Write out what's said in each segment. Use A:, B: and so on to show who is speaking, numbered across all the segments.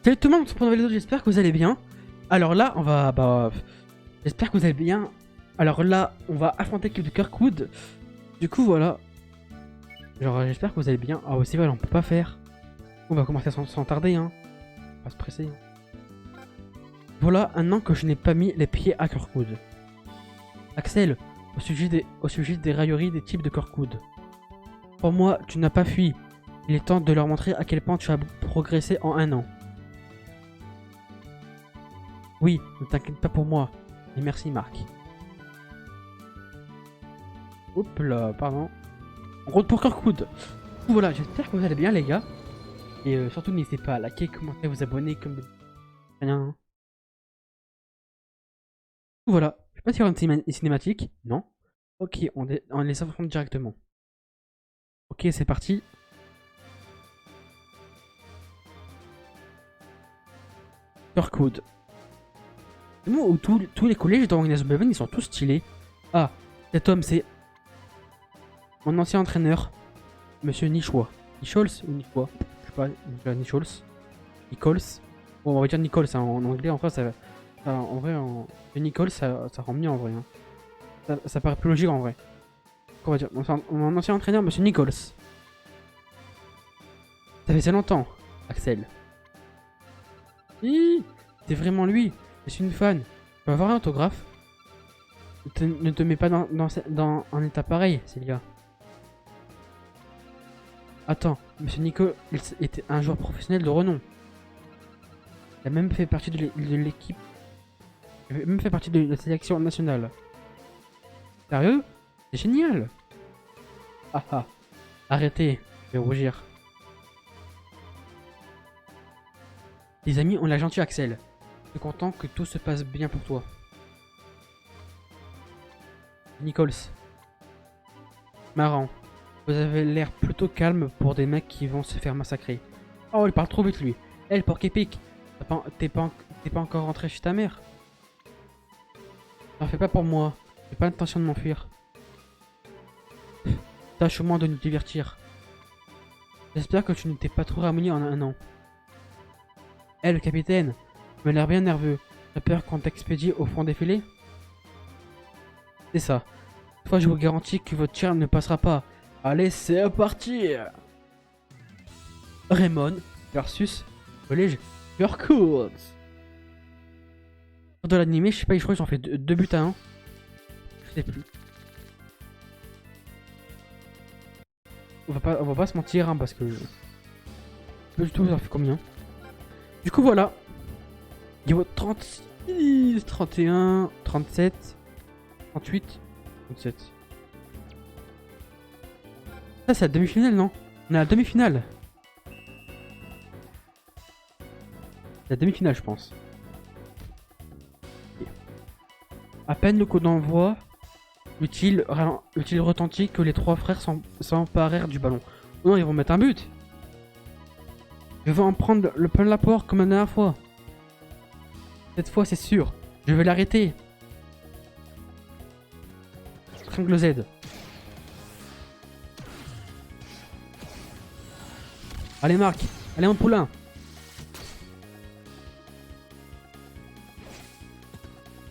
A: Salut tout le monde, pour nouvelle vidéo, j'espère que vous allez bien. Alors là, j'espère que vous allez bien. Alors là, on va affronter l'équipe de Kirkwood. Du coup, voilà. Genre, j'espère que vous allez bien. Ah, aussi, voilà, on peut pas faire. On va commencer sans tarder, hein. Pas se presser. Voilà un an que je n'ai pas mis les pieds à Kirkwood. Axel, au sujet des railleries des types de Kirkwood. Pour moi, tu n'as pas fui. Il est temps de leur montrer à quel point tu as progressé en un an. Oui, ne t'inquiète pas pour moi. Et merci Marc. Hop là, pardon. On compte pour Kirkwood. Voilà, j'espère que vous allez bien les gars. Et surtout n'hésitez pas à liker, commenter, vous abonner comme rien. Voilà. Je sais pas s'il y aura une cinématique. Non. Ok, on les affronte directement. Ok, c'est parti. Kirkwood. Nous, où tous les collèges dans Ignace Bevan, ils sont tous stylés. Ah, cet homme, c'est mon ancien entraîneur, Monsieur Nichols. Nichols ou Nichols? Je sais pas, Nichols. Nichols. Bon, on va dire Nichols hein, en anglais, en France, en vrai, Nichols, ça rend mieux en vrai. Hein. Ça paraît plus logique en vrai. On va dire, mon ancien entraîneur, Monsieur Nichols. Ça fait assez longtemps, Axel. Hi, c'est vraiment lui. Je suis une fan. Tu peux avoir un autographe? Ne te mets pas dans un état pareil, Célia. Attends, Monsieur Nichols était un joueur professionnel de renom. Il a même fait partie de l'équipe. Il a même fait partie de la sélection nationale. Sérieux? C'est génial! Ah ah, arrêtez, je vais rougir. Les amis, on l'a gentil Axel. Je suis content que tout se passe bien pour toi. Nichols. Marrant. Vous avez l'air plutôt calme pour des mecs qui vont se faire massacrer. Oh, il parle trop vite lui. Eh, le porc épic. T'es pas encore rentré chez ta mère? N'en fais pas pour moi. J'ai pas l'intention de m'enfuir. Tâche au moins de nous divertir. J'espère que tu ne t'es pas trop ramolli en un an. Eh, le capitaine, tu m'as l'air bien nerveux. T'as peur qu'on t'expédie au fond des filets? C'est ça. Cette fois, je vous garantis que votre tir ne passera pas. Allez, c'est parti! Raymond versus Collège Kirkwood. De l'animé, je sais pas, je crois qu'ils ont fait 2 buts à 1. Je sais plus. On va pas se mentir, hein, parce que... Je sais pas du tout, ça fait combien. Du coup, voilà. Niveau 36, 31, 37, 38, 37. Ça, c'est la demi-finale, non? On est à la demi-finale. La demi-finale, je pense. Okay. À peine le coup d'envoi, utile retentit que les trois frères s'emparèrent du ballon. Oh non, ils vont mettre un but. Je vais en prendre le plein l'apport comme la dernière fois. Cette fois, c'est sûr. Je vais l'arrêter. Triangle Z. Allez, Marc. Allez, mon poulain.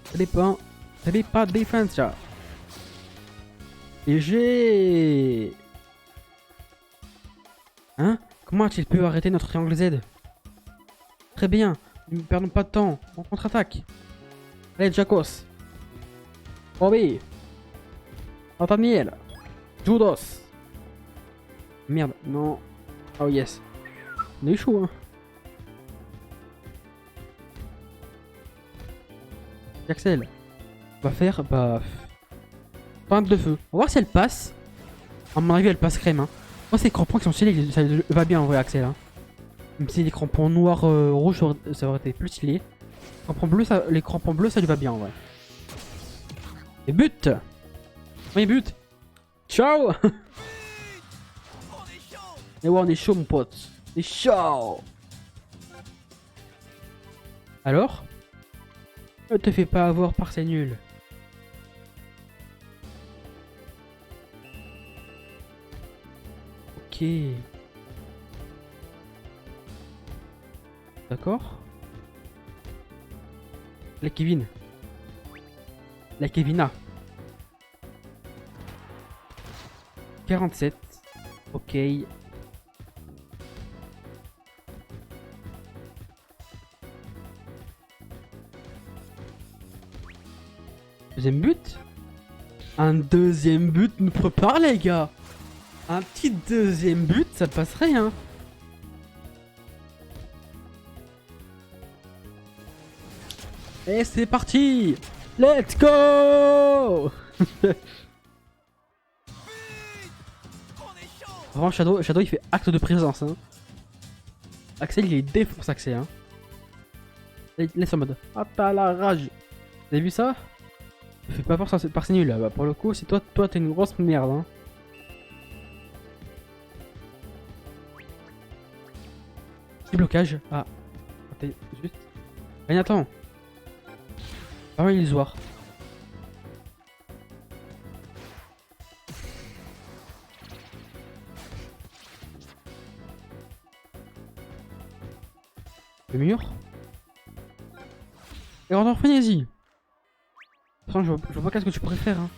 A: Ça dépend de défense, ça. Et j'ai... Hein? Comment a-t-il pu arrêter notre triangle Z? Très bien. Ne perdons pas de temps. On contre-attaque. Allez, Jacos. Bobby. Nathaniel. Judas. Merde, non. Oh yes. On est chaud, hein. Axel. On va faire, Pente de feu. On va voir si elle passe. À mon avis, elle passe crème, hein. Moi, ces crampons qui sont stylés, ça va bien en vrai, Axel, hein. Même si les crampons noirs, rouges, ça aurait été plus stylé. Les crampons bleus, ça lui va bien en vrai. Et but! Oui, but! Ciao! Et ouais, on est chaud, mon pote. On est chaud! Alors? Ne te fais pas avoir par ces nuls. Ok. D'accord. La Kevin. La Kevina. 47. Ok. Deuxième but. Un deuxième but nous prépare les gars. Un petit deuxième but, ça passerait hein. Et c'est parti. Let's go. Vraiment Shadow il fait acte de présence hein. Axel il défonce Axel hein. Laisse en mode. Ah t'as la rage. Vous avez vu ça? Fais pas force par ces nuls là. Bah, pour le coup c'est toi t'es une grosse merde hein. Petit blocage. Ah. Attends, juste. Rien attends. Ah ouais illusoire. Le mur. Et en frénésie. Franchement, je vois pas qu'est-ce que tu préfères. Hein.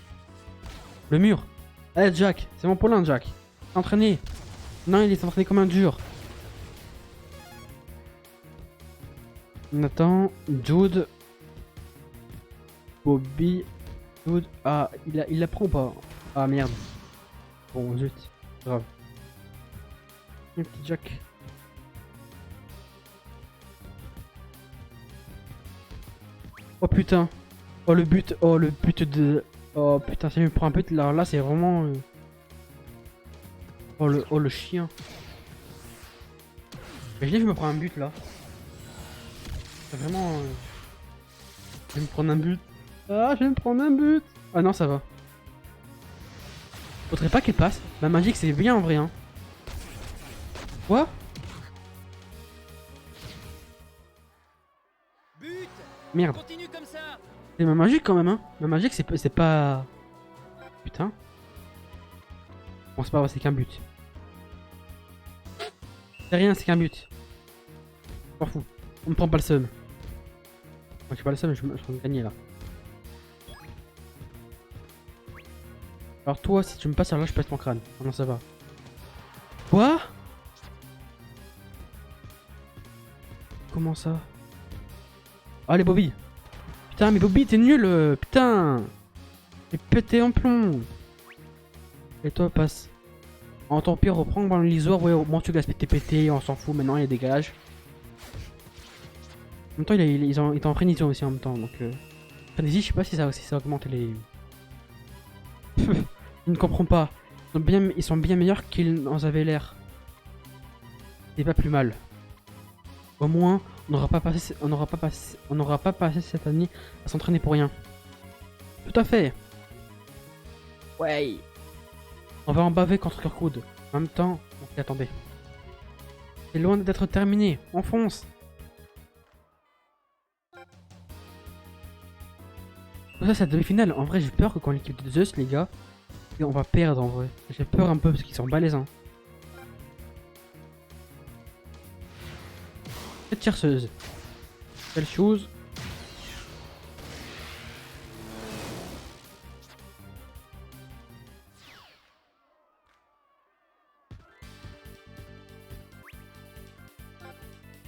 A: Le mur. Allez, Jack. C'est mon Paulin, Jack. Entraîné. Non, il est entraîné comme un dur. Nathan. Jude. Bobby. Jude. Ah, il la prend ou pas? Ah, merde. Bon, zut. Grave. Un petit Jack. Oh putain. Oh le but de... Oh putain, si je me prends un but là c'est vraiment... Oh le chien. Imaginez je me prends un but là. C'est vraiment... Je vais me prendre un but. Ah je vais me prendre un but. Ah non ça va. Faudrait pas qu'elle passe. La magique c'est bien en vrai hein. Quoi? Merde. C'est ma magique quand même hein. Ma magique c'est pas... Putain. Bon c'est pas vrai, c'est qu'un but. C'est rien, c'est qu'un but. Je m'en fous. On me prend pas le seum. Moi j'ai pas le seum, je vais gagner là. Alors toi si tu me passes alors là je pète ton crâne. Comment ça va? Quoi? Comment ça? Allez Bobby. Putain mais Bobby t'es nul putain. T'es pété en plomb. Et toi passe. En tant pire reprends dans l'isoire. Ouais au moins tu gaspilles tes pété. On s'en fout maintenant il dégage. En même temps ils étaient en frénésie aussi en même temps donc frénésie je sais pas si ça augmente les... Je ne comprends pas. Ils sont bien meilleurs qu'ils en avaient l'air. C'est pas plus mal. Au moins on n'aura pas passé cette année à s'entraîner pour rien. Tout à fait. Ouais. On va en baver contre leur coude. En même temps, on s'y attendait. C'est loin d'être terminé. On fonce. Ça, c'est la demi-finale. En vrai, j'ai peur que quand l'équipe de Zeus, les gars, et on va perdre en vrai. J'ai peur un peu parce qu'ils sont balèzes. Hein. Cette chercheuse. Quelle chose.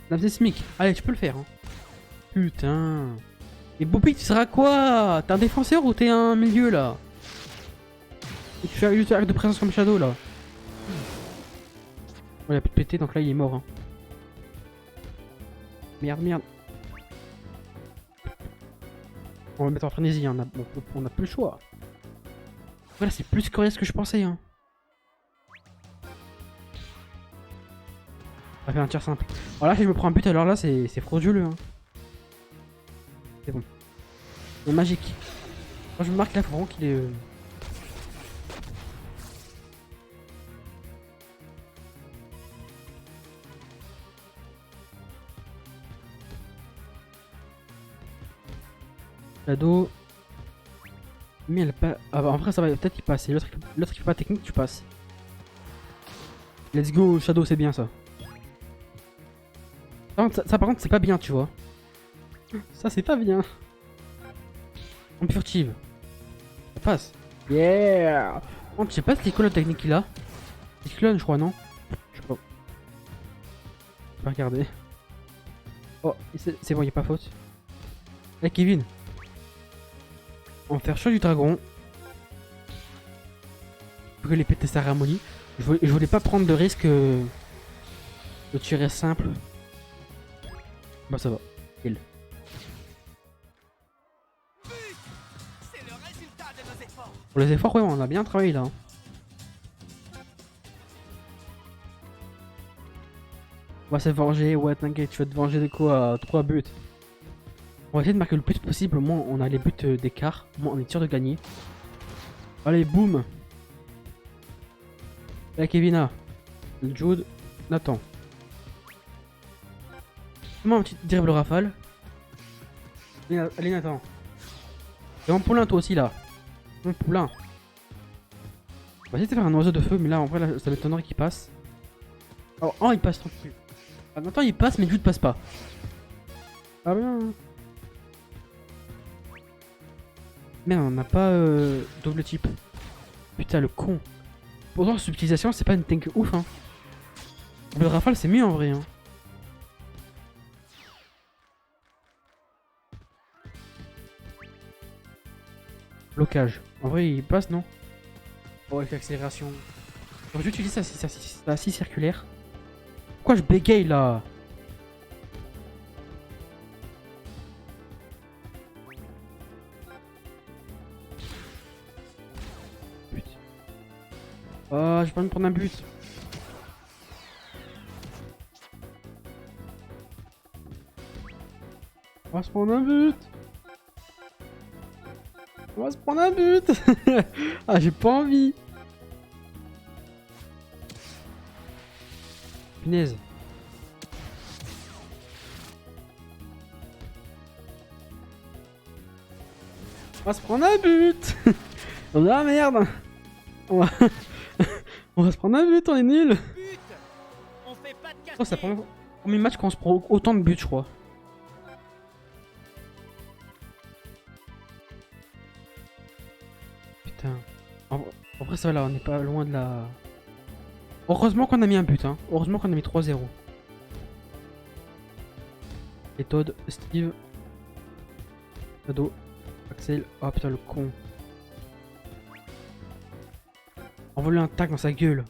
A: La SMIC. Allez, tu peux le faire. Hein. Putain. Et Bobby, tu seras quoi? T'es un défenseur ou t'es un milieu là? Et tu fais juste acte de présence comme Shadow là. Oh, il a plus de pété donc là il est mort. Hein. Merde, merde. On va mettre en frénésie, hein. On a plus le choix. Voilà, c'est plus coriace que je pensais. Hein. On va faire un tir simple. Alors là, si je me prends un but, alors là, c'est frauduleux. Hein. C'est bon. C'est magique. Quand je me marque là, faut vraiment qu'il est... Shadow. Mais elle pas... Ah bah en vrai ça va peut-être y passer. L'autre qui fait pas technique, tu passes. Let's go Shadow, c'est bien ça. Ça, par contre, c'est pas bien, tu vois. Ça, c'est pas bien. En furtive. Ça passe. Yeah. Par contre, je sais pas c'est quoi la technique qu'il a. Cyclone, je crois, non? Je sais pas. Je vais regarder. Oh, c'est bon, y a pas faute. Eh, Kevin. On va faire chaud du dragon. Je voulais péter sa harmonie. Je voulais pas prendre de risque de tirer simple. Bah ça va. Kill. Pour les efforts, ouais, on a bien travaillé là. Hein. On va se venger. Ouais, t'inquiète, tu vas te venger de quoi? 3 buts. On va essayer de marquer le plus possible. Au moins, on a les buts d'écart. Au moins, on est sûr de gagner. Allez, boum. Là, Kevina. Jude. Nathan. Fais-moi un petit dribble rafale. Allez, Nathan. Et mon poulain, toi aussi, là. Mon poulain. On va essayer de faire un oiseau de feu, mais là, en vrai, là, ça m'étonnerait qu'il passe. Oh, il passe tranquille. Ah, Nathan, il passe, mais Jude passe pas. Ah, bien. Merde, on n'a pas double type. Putain, le con. Pourtant, subtilisation, c'est pas une tank ouf, hein. Le rafale, c'est mieux en vrai, hein. Blocage. En vrai, il passe, non? Oh, avec l'accélération. J'utilise ça, c'est assez circulaire. Pourquoi je bégaye là? Putain. Oh, je vais pas me prendre un but. On va se prendre un but. On va se prendre un but. Ah, j'ai pas envie. Punaise. On va se prendre un but. Oh la merde. On va... on va se prendre un but, on est nul. Oh, c'est le premier match qu'on se prend autant de buts, je crois. Putain. Après ça, là, on n'est pas loin de la... Heureusement qu'on a mis un but, hein. Heureusement qu'on a mis 3-0. Et Todd, Steve, Shadow, Axel. Oh putain, le con. Envoie-lui un tac dans sa gueule.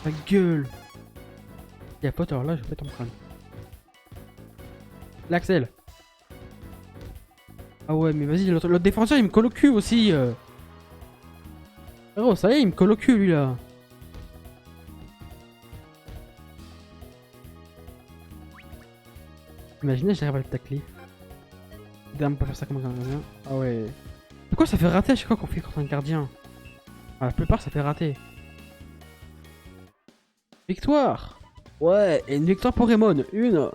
A: Sa gueule. Il y a faute, alors là, je vais ton crâne. L'Axel. Ah ouais, mais vas-y, l'autre défenseur, il me colle au cul aussi. Frérot, ça y est, il me colle au cul, lui, là. Imaginez, j'arrive à le tacler. Dame, pas faire ça comme un gardien. Ah ouais. Pourquoi ça fait rater à chaque fois qu'on fait contre un gardien? Ah, la plupart, ça fait rater. Victoire! Ouais, et une victoire pour Raymond. Une!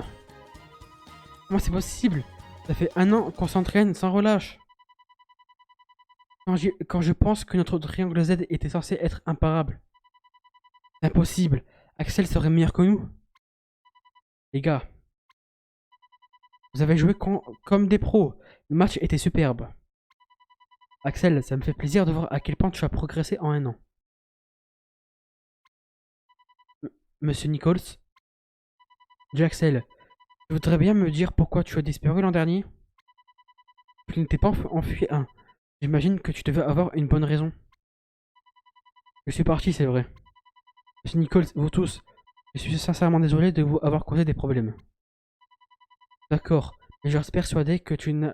A: Comment c'est possible? Ça fait 1 an qu'on s'entraîne sans relâche. Quand je pense que notre triangle Z était censé être imparable. C'est impossible. Axel serait meilleur que nous. Les gars. Vous avez joué comme des pros. Le match était superbe. Axel, ça me fait plaisir de voir à quel point tu as progressé en 1 an. Monsieur Nichols? Axel, tu voudrais bien me dire pourquoi tu as disparu l'an dernier? Tu n'étais pas enfui 1. J'imagine que tu devais avoir une bonne raison. Je suis parti, c'est vrai. Monsieur Nichols, vous tous, je suis sincèrement désolé de vous avoir causé des problèmes. D'accord, mais je reste persuadé que tu n'as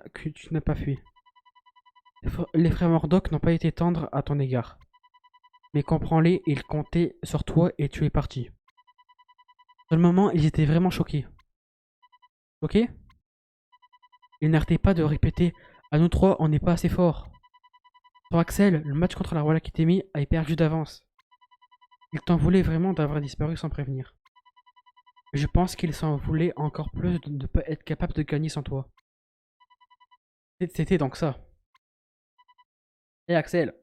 A: pas fui. Les frères Murdoch n'ont pas été tendres à ton égard. Mais comprends-les, ils comptaient sur toi et tu es parti. Sur le moment, ils étaient vraiment choqués. Ok? Ils n'arrêtaient pas de répéter « À nous trois, on n'est pas assez forts. » Pour Axel, le match contre la Royal Academy a perdu d'avance. Il t'en voulait vraiment d'avoir disparu sans prévenir. Je pense qu'il s'en voulait encore plus de ne pas être capable de gagner sans toi. C'était donc ça. Et Axel,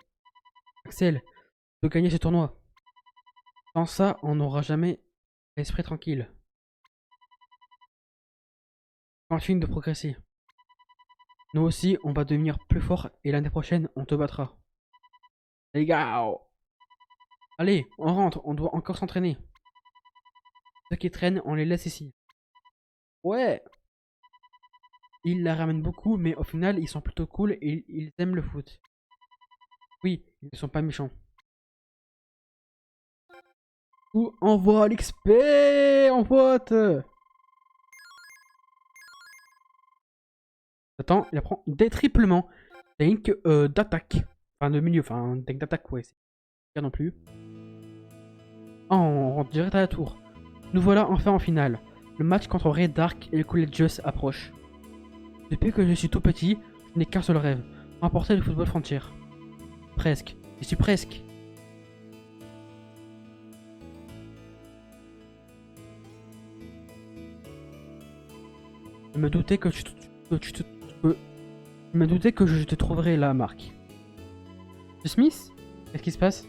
A: Axel, de gagner ce tournoi. Sans ça, on n'aura jamais l'esprit tranquille. Continue de progresser. Nous aussi, on va devenir plus fort et l'année prochaine, on te battra. Les gars! Allez, on rentre, on doit encore s'entraîner. Ceux qui traînent, on les laisse ici. Ouais! Ils la ramènent beaucoup, mais au final, ils sont plutôt cool et ils aiment le foot. Oui, ils ne sont pas méchants. Ou envoie l'XP en pote! Attends, il apprend détriplement. Tank d'attaque. Enfin, de milieu, enfin, tank d'attaque, ouais, c'est pas non plus. Oh, on rentre direct à la tour. Nous voilà enfin en finale. Le match contre Red Dark et le Collegius approche. Depuis que je suis tout petit, je n'ai qu'un seul rêve, remporter le football frontier. Presque. Je suis presque. Je me doutais que je me doutais que je te trouverais là, Marc. Smith? Qu'est-ce qui se passe?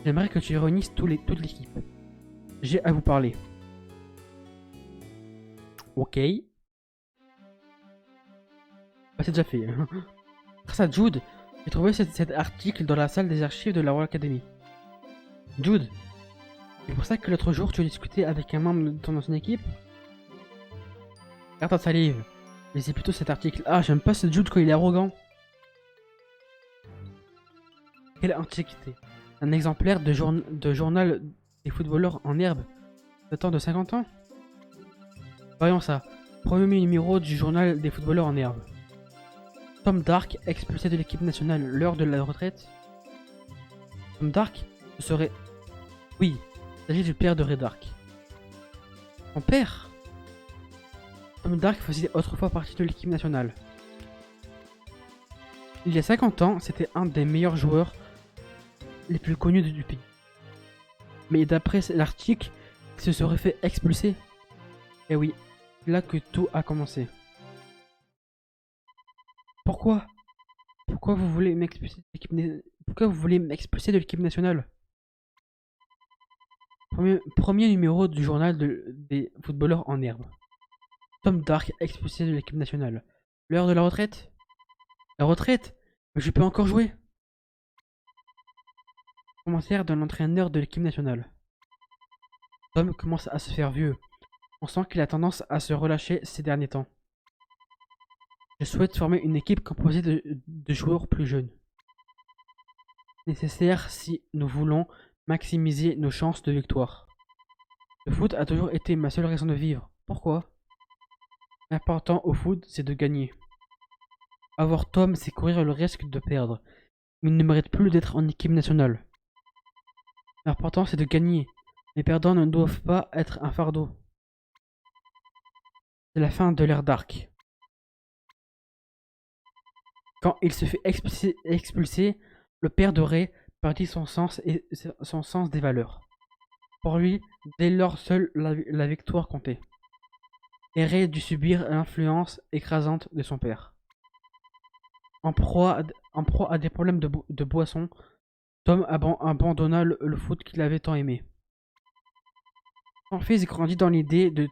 A: J'aimerais que tu réunisses toute l'équipe. J'ai à vous parler. Ok. Bah, c'est déjà fait. Grâce à Jude, j'ai trouvé cet article dans la salle des archives de la Royal Academy. Jude, c'est pour ça que l'autre jour tu as discuté avec un membre de ton ancienne équipe? Garde ta salive. Mais c'est plutôt cet article. Ah, j'aime pas ce Jude quand il est arrogant. Quelle antiquité. Un exemplaire de journal des footballeurs en herbe datant de 50 ans? Voyons ça. Premier numéro du journal des footballeurs en herbe. Tom Dark, expulsé de l'équipe nationale l'heure de la retraite. Tom Dark, ce serait... Oui, il s'agit du père de Red Dark. Son père? Tom Dark faisait autrefois partie de l'équipe nationale. Il y a 50 ans, c'était un des meilleurs joueurs les plus connus du pays. Mais d'après l'article, il se serait fait expulser. Et oui, c'est là que tout a commencé. Pourquoi? Pourquoi vous voulez m'expulser de l'équipe nationale? Premier numéro du journal des footballeurs en herbe. Tom Dark expulsé de l'équipe nationale. L'heure de la retraite? La retraite? Mais je peux encore jouer. Commentaire d'un entraîneur de l'équipe nationale. Tom commence à se faire vieux. On sent qu'il a tendance à se relâcher ces derniers temps. Je souhaite former une équipe composée de joueurs plus jeunes. Nécessaire si nous voulons maximiser nos chances de victoire. Le foot a toujours été ma seule raison de vivre. Pourquoi? L'important au foot, c'est de gagner. Avoir Tom, c'est courir le risque de perdre. Il ne mérite plus d'être en équipe nationale. L'important, c'est de gagner. Les perdants ne doivent pas être un fardeau. C'est la fin de l'ère Dark. Quand il se fait expulser, le père de Ray perdit son sens des valeurs. Pour lui, dès lors seule la victoire comptait. Et Ray dut subir l'influence écrasante de son père. En proie à des problèmes de boisson, Tom abandonna le foot qu'il avait tant aimé. Son fils grandit dans l'idée de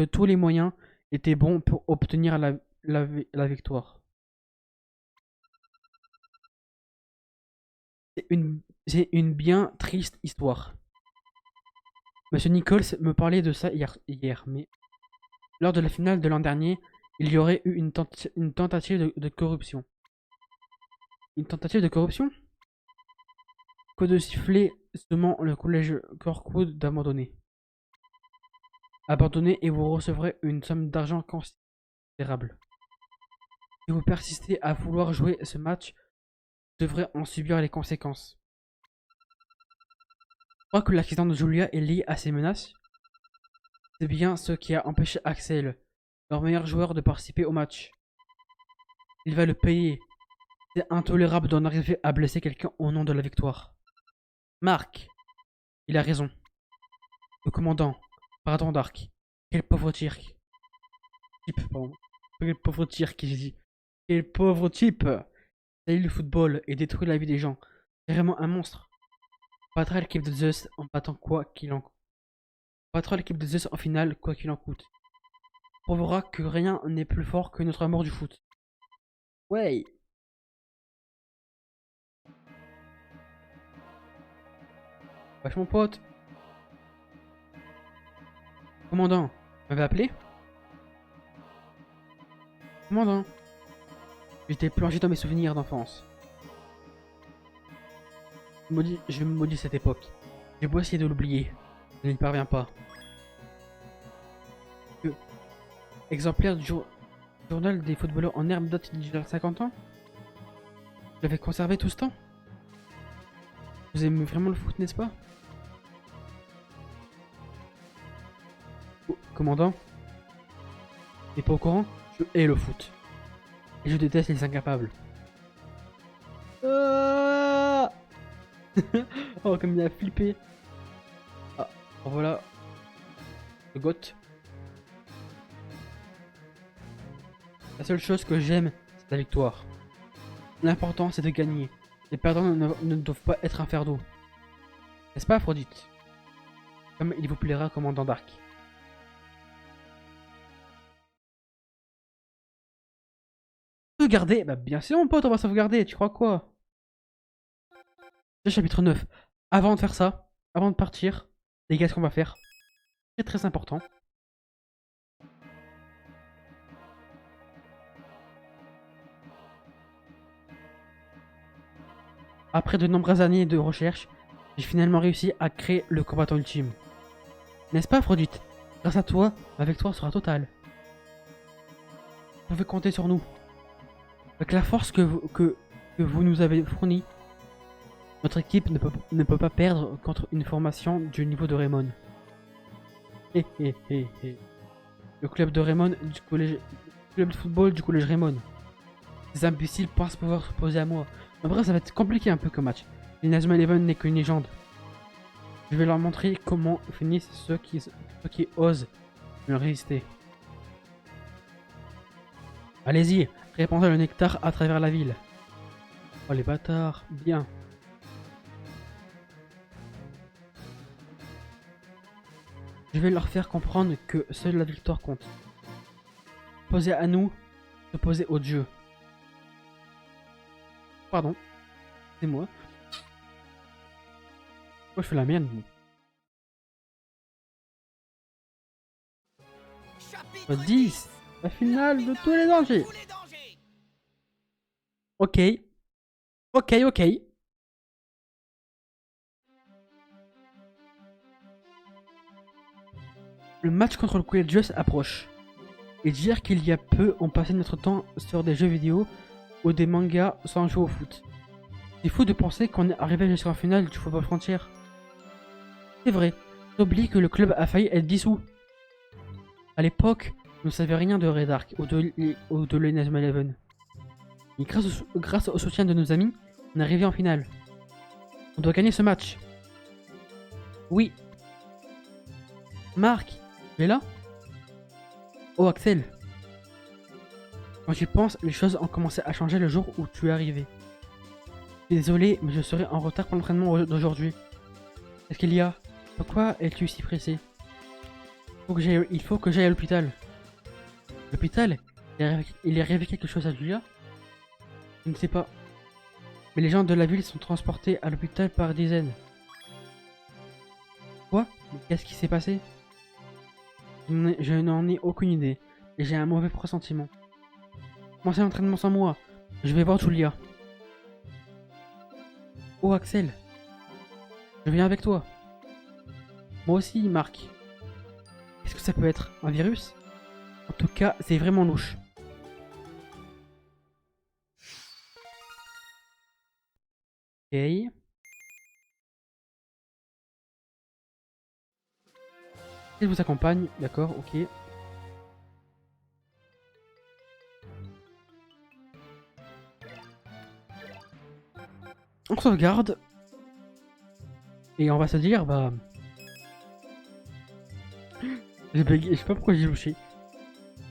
A: tous les moyens étaient bons pour obtenir la victoire. C'est une bien triste histoire. Monsieur Nichols me parlait de ça hier, mais lors de la finale de l'an dernier, il y aurait eu une tentative de corruption. Une tentative de corruption? Que de siffler seulement le collège Kirkwood d'abandonner. Abandonnez et vous recevrez une somme d'argent considérable. Si vous persistez à vouloir jouer ce match, vous devrez en subir les conséquences. Je crois que l'accident de Julia est lié à ces menaces. C'est bien ce qui a empêché Axel, leur meilleur joueur, de participer au match. Il va le payer. C'est intolérable d'en arriver à blesser quelqu'un au nom de la victoire. Marc, il a raison. Le commandant, pardon Dark. Quel pauvre type, pardon. Quel pauvre type, j'ai dit. Quel pauvre type. Salut le football et détruit la vie des gens. C'est vraiment un monstre. Battra l'équipe de Zeus en battant quoi qu'il en coûte. Battra l'équipe de Zeus en finale quoi qu'il en coûte. prouvera que rien n'est plus fort que notre amour du foot. Ouais. Wesh mon pote. Commandant, vous m'avez appelé? Commandant. J'étais plongé dans mes souvenirs d'enfance. Je maudis cette époque. J'ai beau essayer de l'oublier. Je n'y parviens pas. Que exemplaire du journal des footballeurs en herbe date d'il y a 50 ans? Vous l'avez conservé tout ce temps? Vous aimez vraiment le foot, n'est-ce pas? Oh, commandant? T'es pas au courant? Je hais le foot. Et je déteste les incapables. Ah oh, comme il a flippé. Ah, voilà. Le goth. La seule chose que j'aime, c'est la victoire. L'important, c'est de gagner. Les perdants ne doivent pas être un fardeau. N'est-ce pas, Aphrodite? Comme il vous plaira, commandant Dark. Sauvegarder? Bah bien sûr, mon pote, on va sauvegarder. Tu crois quoi? Chapitre 9. Avant de faire ça, avant de partir, les gars, ce qu'on va faire, c'est très important. Après de nombreuses années de recherche, j'ai finalement réussi à créer le combattant ultime. N'est-ce pas, Aphrodite? Grâce à toi, ma victoire sera totale. Vous pouvez compter sur nous. Avec la force que vous nous avez fournie, notre équipe ne peut pas perdre contre une formation du niveau de Raymond. Le club de Raymond du collège... Le club de football du collège Raymond. Ces imbéciles pensent pouvoir se poser à moi. En vrai, ça va être compliqué un peu comme match. L'Inazuma Eleven n'est qu'une légende. Je vais leur montrer comment finissent ceux qui osent me résister. Allez-y, répandez le nectar à travers la ville. Oh les bâtards, bien. Je vais leur faire comprendre que seule la victoire compte. Poser à nous, se poser au dieu. Pardon, c'est moi. Moi je fais la merde. 10, la finale de tous les dangers. Ok. Ok. Le match contre le Courageous approche. Et dire qu'il y a peu, on passait notre temps sur des jeux vidéo ou des mangas sans jouer au foot. C'est fou de penser qu'on est arrivé jusqu'en finale du football frontière. C'est vrai, j'oublie que le club a failli être dissous. À l'époque, on ne savait rien de Red Ark ou de l'Inazuma Eleven. Et grâce au soutien de nos amis, on est arrivé en finale. On doit gagner ce match. Oui. Marc, tu es là? Oh Axel. Quand j'y pense, les choses ont commencé à changer le jour où tu es arrivé. Désolé, mais je serai en retard pour l'entraînement d'aujourd'hui. Qu'est-ce qu'il y a? Pourquoi es-tu si pressé? Il faut que j'aille à l'hôpital. L'hôpital? Il est arrivé quelque chose à Julia? Je ne sais pas. Mais les gens de la ville sont transportés à l'hôpital par dizaines. Quoi? Qu'est-ce qui s'est passé? Je n'en ai aucune idée. Et j'ai un mauvais pressentiment. Commencez l'entraînement sans moi. Je vais voir Julia. Oh Axel. Je viens avec toi. Moi aussi, Marc. Qu'est-ce que ça peut être? Un virus? En tout cas, c'est vraiment louche. Ok. Il vous accompagne, d'accord, ok. On sauvegarde. Et on va se dire, bah... Je sais pas pourquoi j'ai louché.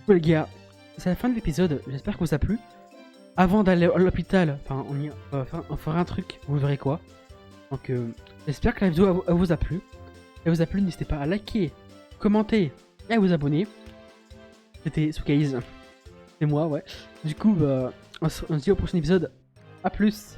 A: Les gars, c'est la fin de l'épisode, j'espère que vous a plu. Avant d'aller à l'hôpital, enfin on fera un truc, vous verrez quoi. Donc j'espère que la vidéo vous a plu. Si elle vous a plu, n'hésitez pas à liker, commenter et à vous abonner. C'était Sukaze. C'est moi, ouais. Du coup, bah, on se dit au prochain épisode. A plus.